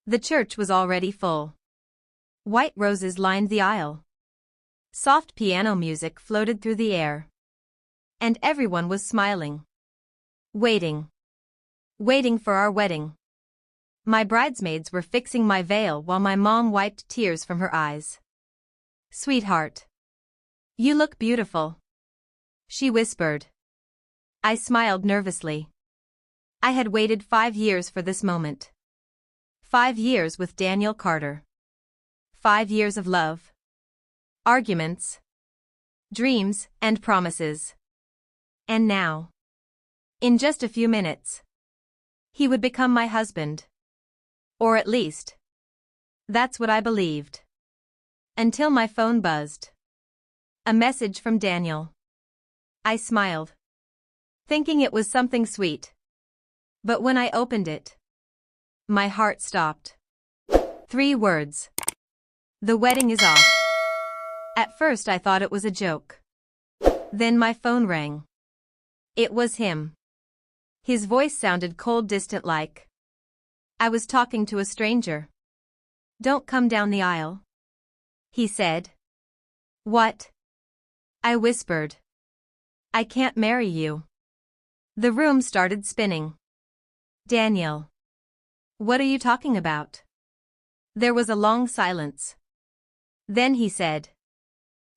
The church was already full. White roses lined the aisle. Soft piano music floated through the air. And everyone was smiling. Waiting. Waiting for our wedding. My bridesmaids were fixing my veil while my mom wiped tears from her eyes. "Sweetheart. You look beautiful," she whispered. I smiled nervously. I had waited 5 years for this moment. 5 years with Daniel Carter. 5 years of love. Arguments. Dreams and promises. And now, in just a few minutes, he would become my husband. Or at least, that's what I believed. Until my phone buzzed. A message from Daniel. I smiled, thinking it was something sweet. But when I opened it, my heart stopped. 3 words. "The wedding is off." At first I thought it was a joke. Then my phone rang. It was him. His voice sounded cold, distant, like I was talking to a stranger. "Don't come down the aisle," he said. "What?" I whispered. "I can't marry you." The room started spinning. "Daniel. What are you talking about?" There was a long silence. Then he said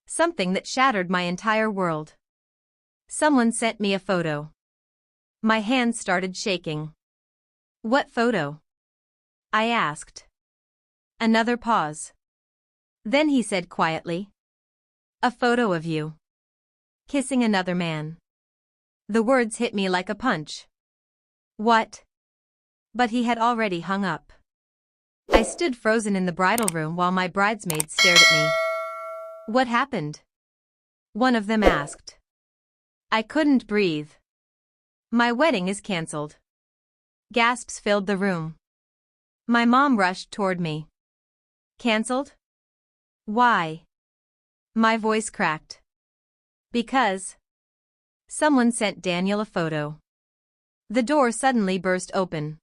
something that shattered my entire world. "Someone sent me a photo." My hands started shaking. "What photo?" I asked. Another pause. Then he said quietly, "A photo of you kissing another man." The words hit me like a punch. "What?" But he had already hung up. I stood frozen in the bridal room while my bridesmaids stared at me. "What happened?" one of them asked. I couldn't breathe. "My wedding is cancelled." Gasps filled the room. My mom rushed toward me. "Cancelled? Why?" My voice cracked. "Because someone sent Daniel a photo." The door suddenly burst open.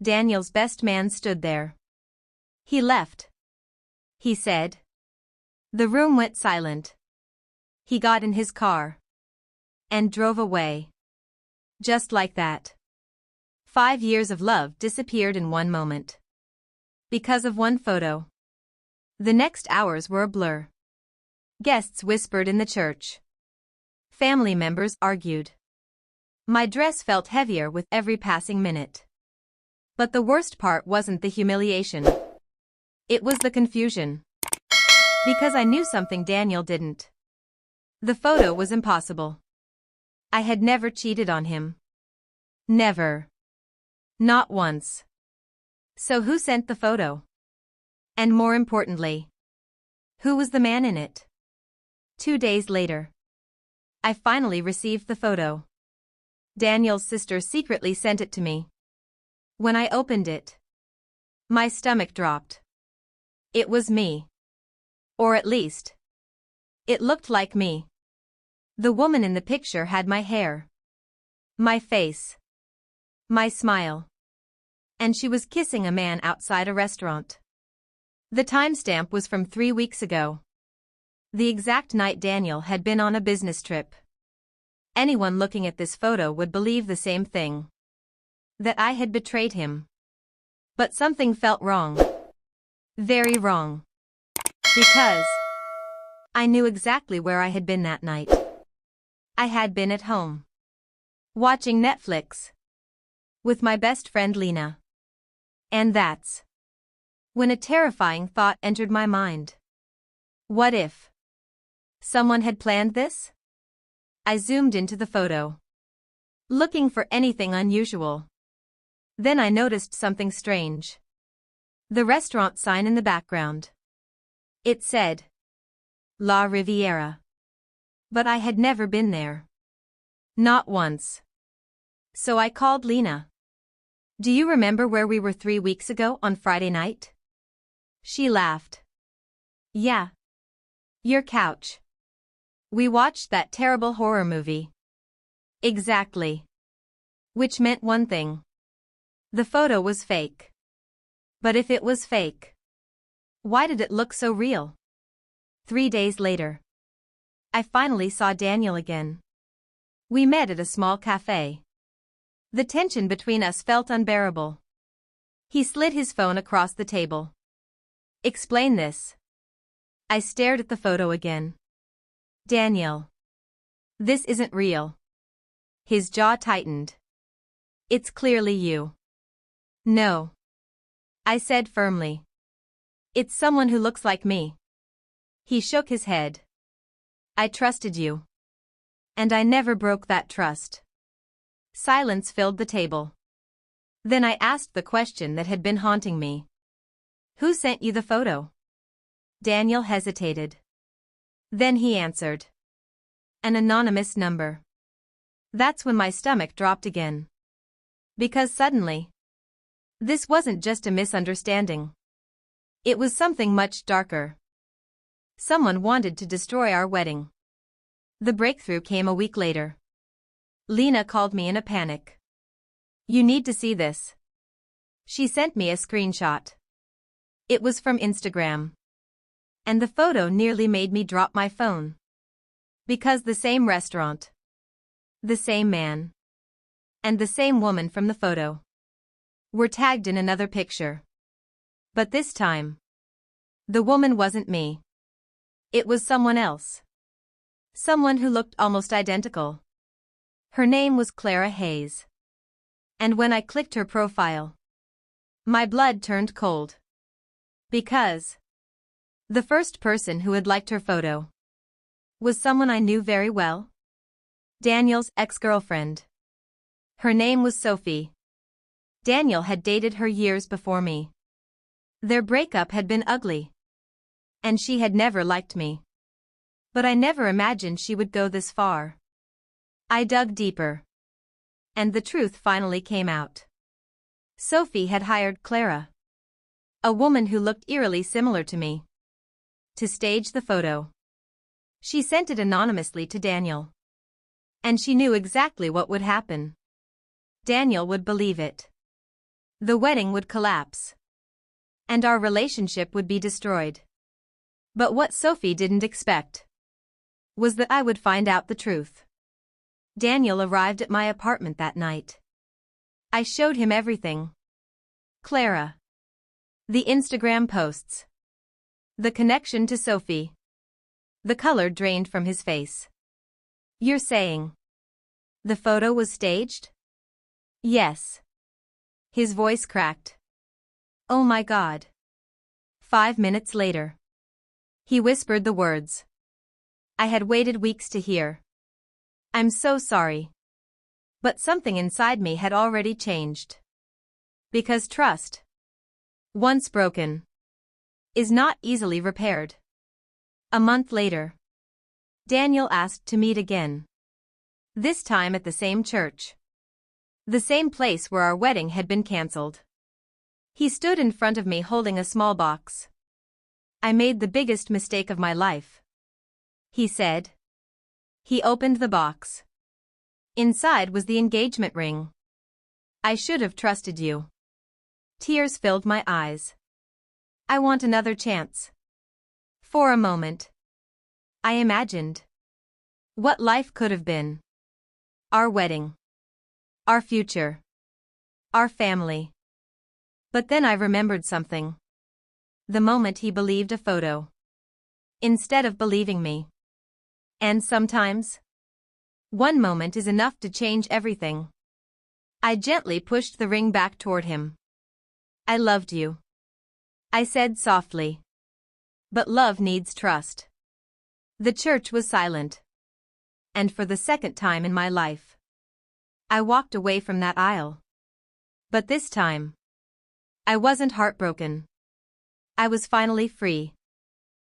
Daniel's best man stood there. "He left," he said. The room went silent. He got in his car and drove away. Just like that. 5 years of love disappeared in one moment. Because of one photo. The next hours were a blur. Guests whispered in the church. Family members argued. My dress felt heavier with every passing minute. But the worst part wasn't the humiliation. It was the confusion. Because I knew something Daniel didn't. The photo was impossible. I had never cheated on him. Never. Not once. So who sent the photo? And more importantly, who was the man in it? 2 days later, I finally received the photo. Daniel's sister secretly sent it to me. When I opened it, my stomach dropped. It was me. Or at least, it looked like me. The woman in the picture had my hair, my face, my smile. And she was kissing a man outside a restaurant. The timestamp was from 3 weeks ago. The exact night Daniel had been on a business trip. Anyone looking at this photo would believe the same thing. That I had betrayed him. But something felt wrong. Very wrong. Because I knew exactly where I had been that night. I had been at home. Watching Netflix. With my best friend Lena. And that's when a terrifying thought entered my mind. What if someone had planned this? I zoomed into the photo, looking for anything unusual. Then I noticed something strange. The restaurant sign in the background. It said La Riviera. But I had never been there. Not once. So I called Lena. "Do you remember where we were 3 weeks ago on Friday night?" She laughed. "Yeah. Your couch. We watched that terrible horror movie." Exactly. Which meant one thing. The photo was fake. But if it was fake, why did it look so real? 3 days later, I finally saw Daniel again. We met at a small cafe. The tension between us felt unbearable. He slid his phone across the table. Explain this. I stared at the photo again. Daniel. This isn't real. His jaw tightened. It's clearly you. No. I said firmly. It's someone who looks like me. He shook his head. I trusted you. And I never broke that trust. Silence filled the table. Then I asked the question that had been haunting me. Who sent you the photo? Daniel hesitated. Then he answered. An anonymous number. That's when my stomach dropped again. Because suddenly, this wasn't just a misunderstanding. It was something much darker. Someone wanted to destroy our wedding. The breakthrough came a week later. Lena called me in a panic. You need to see this. She sent me a screenshot. It was from Instagram. And the photo nearly made me drop my phone. Because the same restaurant, the same man, and the same woman from the photo were tagged in another picture. But this time, the woman wasn't me. It was someone else. Someone who looked almost identical. Her name was Clara Hayes. And when I clicked her profile, my blood turned cold. Because the first person who had liked her photo was someone I knew very well. Daniel's ex-girlfriend. Her name was Sophie. Daniel had dated her years before me. Their breakup had been ugly. And she had never liked me. But I never imagined she would go this far. I dug deeper. And the truth finally came out. Sophie had hired Clara, a woman who looked eerily similar to me, to stage the photo. She sent it anonymously to Daniel. And she knew exactly what would happen. Daniel would believe it. The wedding would collapse. And our relationship would be destroyed. But what Sophie didn't expect was that I would find out the truth. Daniel arrived at my apartment that night. I showed him everything. Clara. The Instagram posts. The connection to Sophie. The color drained from his face. You're saying the photo was staged? Yes. His voice cracked. Oh my God. 5 minutes later, he whispered the words I had waited weeks to hear. I'm so sorry. But something inside me had already changed. Because trust, once broken, is not easily repaired. A month later, Daniel asked to meet again. This time at the same church. The same place where our wedding had been cancelled. He stood in front of me holding a small box. I made the biggest mistake of my life, he said. He opened the box. Inside was the engagement ring. I should have trusted you. Tears filled my eyes. I want another chance. For a moment, I imagined what life could have been. Our wedding. Our future. Our family. But then I remembered something. The moment he believed a photo, instead of believing me. And sometimes, one moment is enough to change everything. I gently pushed the ring back toward him. I loved you, I said softly. But love needs trust. The church was silent. And for the second time in my life, I walked away from that aisle. But this time, I wasn't heartbroken. I was finally free.